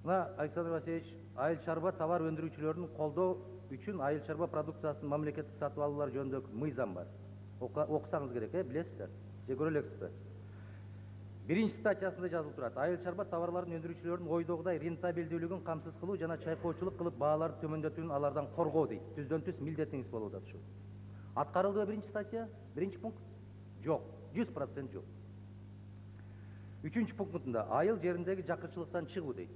Мына Александр Васильевич, айыл чарба товар өндүрүүчүлөрүн колдоо үчүн айыл чарба продукциясын мамлекеттик сатып алуулар жөнүндөгү мыйзам бар. Окусаңыз керек, билесиздер же көрө элексизби? Биринчи статьясында жазылып турат. Айыл чарба товарларын өндүрүүчүлөрдүн ойдогудай рентабелдүүлүгүн камсыз кылуу жана чайкоочулук кылып бааларды төмөндөтүүнү алардан коргоо дейт. Түздөн түз милдетиңиз болуп атат ушу. Аткарылдыбы биринчи статья? Биринчи пункт? Жок. 100% жок. Үчүнчү пунктунда айыл жериндеги жакырчылыктан чыгуу дейт.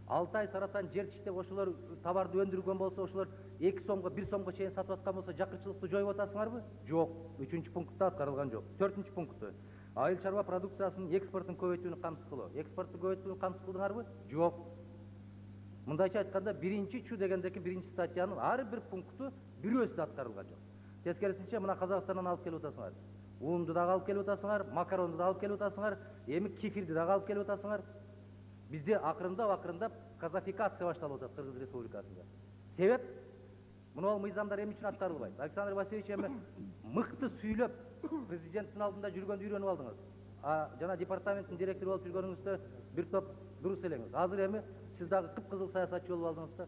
6 ай саратан жер чиштеп ошолор товарды өндүргөн болсо, ошолор 2 сомго, 1 сомго чейин сатып аткан болсо, жакырчылыкты жоюп атасыңарбы? Жок. Үчүнчү пунктта аткарылган жок. Төртүнчү пункту. Айыл чарба продукциясынын экспортун көбөйтүүнү камсыз кылуу. Экспортту көбөйтүүнү камсыз кылдыңарбы? Жок. Мындайча айтканда, биринчи чу дегендеки биринчи статьянын ар бир пункту бирөөсү да аткарылган жок. Тескерисинче, мына Казакстандан алып келип атасыңар. Унду дагы алып келип атасыңар, макаронду да алып келип атасыңар, эми кефирди дагы алып келип атасыңар. Бизде акырындап казафикация башталып атат Кыргыз Республикасында. Себеп мына мыйзамдар эмне үчүн аткарылбайт? Александр Васильевич эми мыкты сүйлөп президенттин алдында жүргөндү үйрөнүп алдыңыз. Жана департаменттин директору болуп жүргөнүңүздө бир топ дурус элеңиз. Азыр эми сиз дагы кыпкызыл саясатчы болуп алдыңыз да.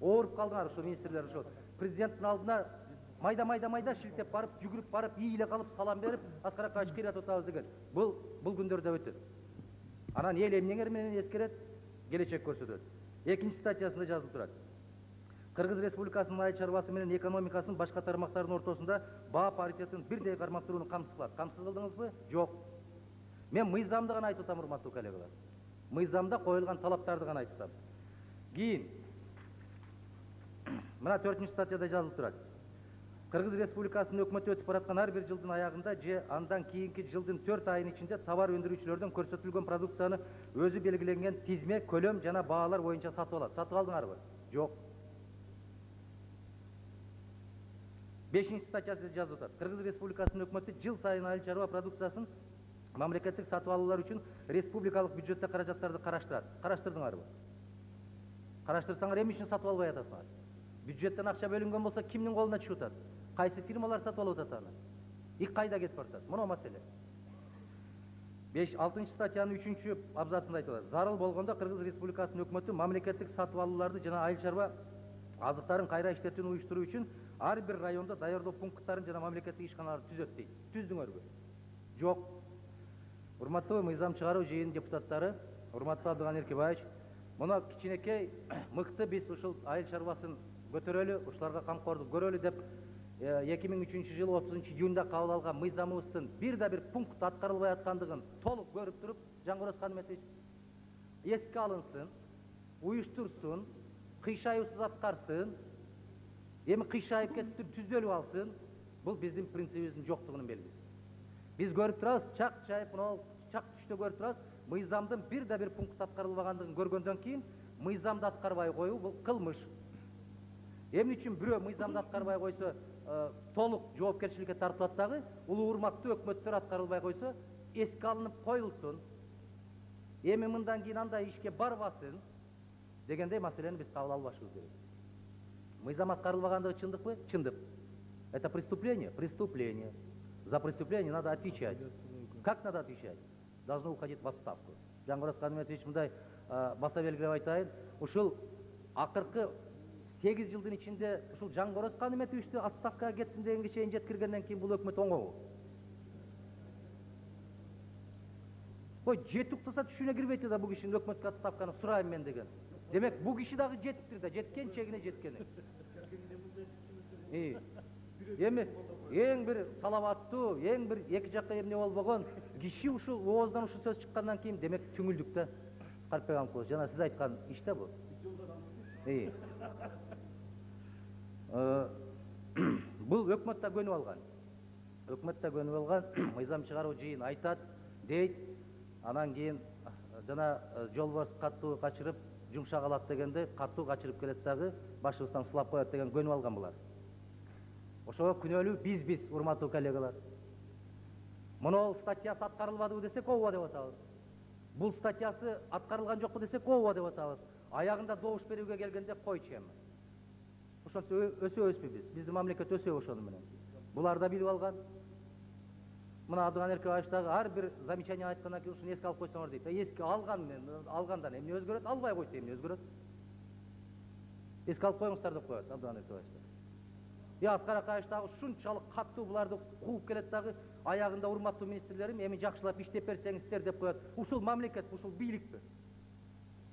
Ооруп калдыңар ошо министрлер ошо. Президенттин алдына майда шилтеп барып, жүгүрүп барып, ийиле калып, салам берип, Аскар Акаевич келип атабыз деген. Бул күндөрдө өтөт. Анан эл эмнеңер менен эскерет, келечек көрсөтөт. Экинчи статьясында жазылып турат. Кыргыз Республикасынын айыл чарбасы менен экономикасынын башка тармактардын ортосунда баа паритетин бирдей кармаштырууну камсыз кылат. Камсыз кылдыңызбы? Жок. Мен мыйзамды гана айтып атам, урматтуу коллегалар. Мыйзамда коюлган талаптарды гана айтып атам. Кийин мына 4-нчү статьяда жазылып турат. Кыргыз Республикасынын өкмөтү өтүп бараткан ар бир жылдын аягында же андан кийинки жылдын 4 айынын ичинде товар өндүрүүчүлөрдөн көрсөтүлгөн продукцияны өзү белгиленген тизме, көлөм жана баалар боюнча сатып алат. Сатып алдыңарбы? Жок. 5-нчи статьясында жазылып атат. Кыргыз Республикасынын өкмөтү жыл сайын айыл чарба продукциясын мамлекеттик сатып алуулар үчүн республикалык бюджетте каражаттарды караштырат. Караштырдыңарбы? Караштырсаңар эмне үчүн сатып албай атасыңар? Бюджеттен акча бөлүнгөн болсо кимдин колуна түшүп атат? Кайсы фирмалар сатып алып атат аны? Кайда кетип баратат? Мына маселе. 6-нчы статьянын 3-чү абзацында айтылат. Зарыл болгондо Кыргыз Республикасынын өкмөтү мамлекеттик сатып алууларды жана айыл чарба азыктарын кайра иштетүүнү уюштуруу үчүн ар бир райондо даярдоо пункттарын жана мамлекеттик ишканаларды түзөт дейт. Түздүңөрбү? Жок. Урматтуу мыйзам чыгаруу жыйынынын депутаттары, урматтуу Абдыган Эркебаевич, мына кичинекей мыкты биз ушул айыл чарбасын көтөрөлү, ушуларга камкордук көрөлү деп 2003 жылы 30 июнда кабыл алган мыйзамыбыздын бир да бир пункт аткарылбай аткандыгын толук көрүп туруп, Жаңгырос Канметович эске алынсын, уюштурсун, кыйшайуусуз аткарсын, эми кыйшайып кетиптир, түздөлүп алсын. Бул биздин принцибибиздин жоктугунун белгиси. Биз көрүп турабыз, чак чайып, мына чак түштө көрүп турабыз, мыйзамдын бир да бир пункт аткарылбагандыгын көргөндөн кийин мыйзамды аткарбай коюу бул кылмыш. Эмне үчүн бирөө мыйзамды аткарбай койсо, толук жоопкерчиликке тартылат дагы, улуу урматтуу өкмөттөр аткарылбай койсо, эске алынып коюлсун. Эми мындан кийин андай ишке барбасын дегендей маселени биз кабыл албашыбыз керек. Мыйзам аткарылбагандыгы чындыкпы? Чындык. Это преступление? Преступление. За преступление надо отвечать. Как надо отвечать? Должны уходить в отставку. Жаңгырос Канметович мындай баса белгилеп айтайын, ушул акыркы 8 жылдын ичинде ушул Жаңгырос Канметовичти отставкага кетсин дегенге чейин жеткиргенден кийин бул өкмөт оңобу? Ой, жетип уктаса түшүнө кирбейт да бул кишинин өкмөткө отставканы сурайм мен деген. Демек бул киши дагы жетиптир да, жеткен чегине жеткени. Эми эң бир саламаттуу, эң бир эки жакка эмне болбогон киши ушул оозунан ушул сөз чыккандан кийин демек түңүлдүк да. Карпбек Алымкулович, жана сиз айткан иш да бул. Бул өкмөт да көнүп алган. Өкмөт да көнүп алган, мыйзам чыгаруу жыйын айтат, дейт, анан кийин жана жолбарс каттуу качырып, жумшак алат дегенде, каттуу качырып келет дагы, башыбыздан сылап коет деген көнүп алган булар. Ошого күнөөлүү биз, урматтуу коллегалар. Мына статьясы аткарылбадыбы десек, ооба деп атабыз. Бул статьясы аткарылган жокпу десек, ооба деп атабыз. Аягында добуш берүүгө келгенде койчу эми. Ошончо өсөбүзбү биз? Биздин мамлекет өсөбү ошону менен. Булар да билип алган. Мына Абдыган Эркебаевич дагы ар бир замечание айткандан кийин ушуну эске алып койсоңор дейт. Эске алгандан эмне өзгөрөт, албай койсо эмне өзгөрөт? Эске алып коюңуздар деп коет Абдыган Эркебаевич. Аскар Акаевич дагы ушунчалык каттуу буларды кууп келет дагы, аягында урматтуу министрлерим, эми жакшылап иштеп берсеңиздер деп коет. Ушул мамлекет, ушул бийликпи?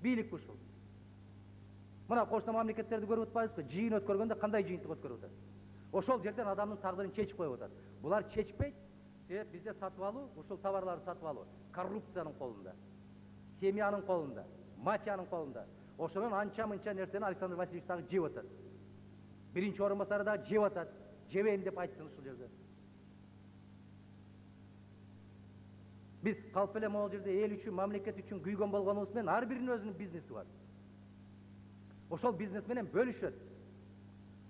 Бийлик ушул. Мына кошуна мамлекеттерди көрүп атпайбызбы? Жыйын өткөргөндө кандай жыйынтык өткөрүп атат? Ошол жерден адамдын тагдырын чечип коюп атат. Булар чечпейт. Себеп бизде сатып алуу, ушул товарларды сатып алуу коррупциянын колунда, семьянын колунда, мафиянын колунда. Ошонун анча-мынча нерсени Александр Васильевич дагы жеп атат. Биринчи орун басары дагы жеп атат. Жебейин деп айтсын ушул жерде. Биз калп эле могул жерде эл үчүн, мамлекет үчүн күйгөн болгонубуз менен ар биринин өзүнүн бизнеси бар. Ошол бизнес менен бөлүшөт.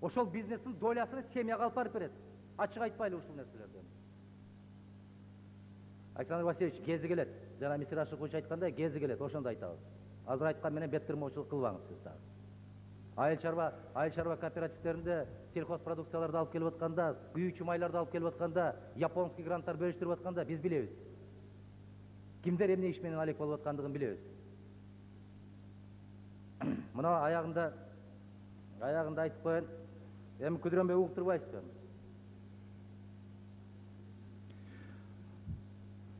Ошол бизнестин долясын семьяга алып барып берет. Ачык айтпайлы ушул нерселерден. Александр Васильевич кези келет. Жана Мисир Ашыкович айткандай кези келет, ошондо айтабыз. Азыр айткан менен беттирмоочулук кылбаңыз сиз дагы. Айыл чарба кооперативтеринде сельхозпродукцияларды алып келип атканда, күйүүчү майларды алып келип атканда, японский гранттар бөлүштүрүп атканда биз билебиз. Кимдер эмне иш менен алек болуп аткандыгын билебиз. Мына аягында айтып коеюн. Эми күдүрөнбөй угуп турбайсызбы?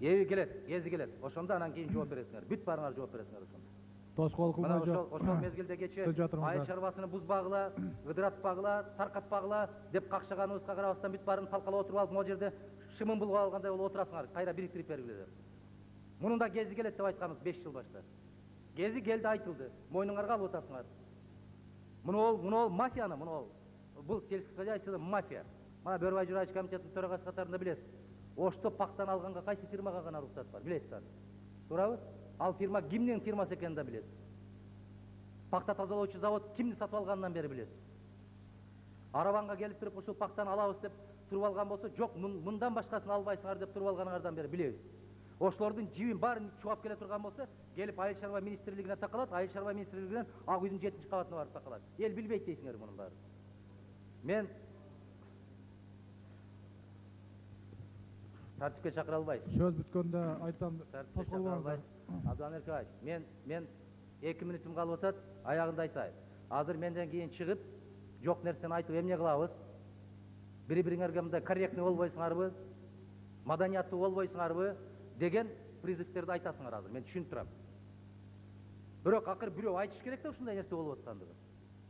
Эви келет, кези келет. Ошондо анан кийин жооп бересиңер. Бүт баарыңар жооп бересиңер ошондо. Тоскоол кылмай жок. Ошол мезгилде кечээ айыл чарбасыны бузбагыла, ыдыратпагыла, таркатпагыла деп какшаганыбызга карабастан бүт баарын талкалап отуруп алып, могу жерде шымын булгап алгандай болуп отурасыңар. Кайра бириктирип бергиле деп. Мунун да кези келет деп айтканбыз 5 жыл башта. Кези келди, айтылды. Мойнуңарга алып атасыңар. Муну мафияны, бул сельский хозяйство мафия. Мана Бөрбай Журайчы комитетинин төрагасы катарында билесиз. Ошто пактан алганга кайсы фирмага гана уруксат бар, билесиз аны? Туурабы? Ал фирма кимдин фирмасы экенин да билесиз. Пакта тазалоочу завод кимди сатып алгандан бери билесиз. Арабанга келип туруп ушул пактаны алабыз деп туруп алган болсо, жок, мындан башкасын албайсыңар деп туруп алганыңардан бери билебиз. Ошолордун жибин баарын чугап келе турган болсо, келип Айыл чарба министрлигине такалат, Айыл чарба министрлигинен Ак үйдүн 7-кабатына барып такалат. Эл билбейт дейсиңер мунун баарын. Мен тартипке чакыра албайсыз. Сөз бүткөндө айтам, тоскоолбаңыздар. Абдыган Эркебаевич, мен 2 минутум калып атат, аягында айтайын. Азыр менден кийин чыгып, жок нерсени айтып эмне кылабыз? Бири-бириңерге мындай корректный болбойсуңарбы? Маданияттуу болбойсуңарбы? Деген призывтерди айтасыңар азыр. Мен түшүнүп турам. Бирок акыр бирөө айтыш керек да ушундай нерсе болуп аткандыгын.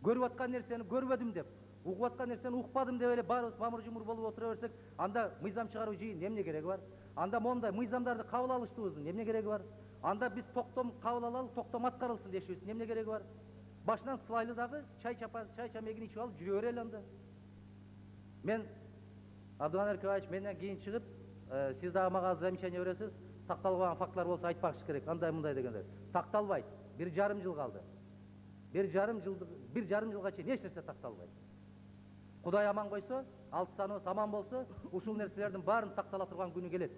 Көрүп аткан нерсени көрбөдүм деп, угуп аткан нерсени укпадым деп эле баарыбыз мамыр-жумур болуп отура берсек, анда мыйзам чыгаруу жыйын эмне кереги бар? Анда мондай мыйзамдарды кабыл алыштыбыздын эмне кереги бар? Анда биз токтом кабыл алалы, токтом аткарылсын дешибиздин эмне кереги бар? Башынан сылайлы дагы чай чамегин ичип алып жүрө берели анда. Мен Абдыган Эркебаевич менден кийин чыгып, сиз дагы мага замечание бересиз, такталбаган фактылар болсо айтпакчы керек, андай мындай дегендер. Такталбайт. 1,5 жыл калды. 1,5 жылга чейин эч нерсе такталбайт. Кудай аман койсо, алыстаныбыз аман болсо, ушул нерселердин баарын тактала турган күнү келет.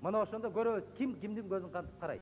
Мына ошондо көрөбүз ким кимдин көзүн кантип карайт.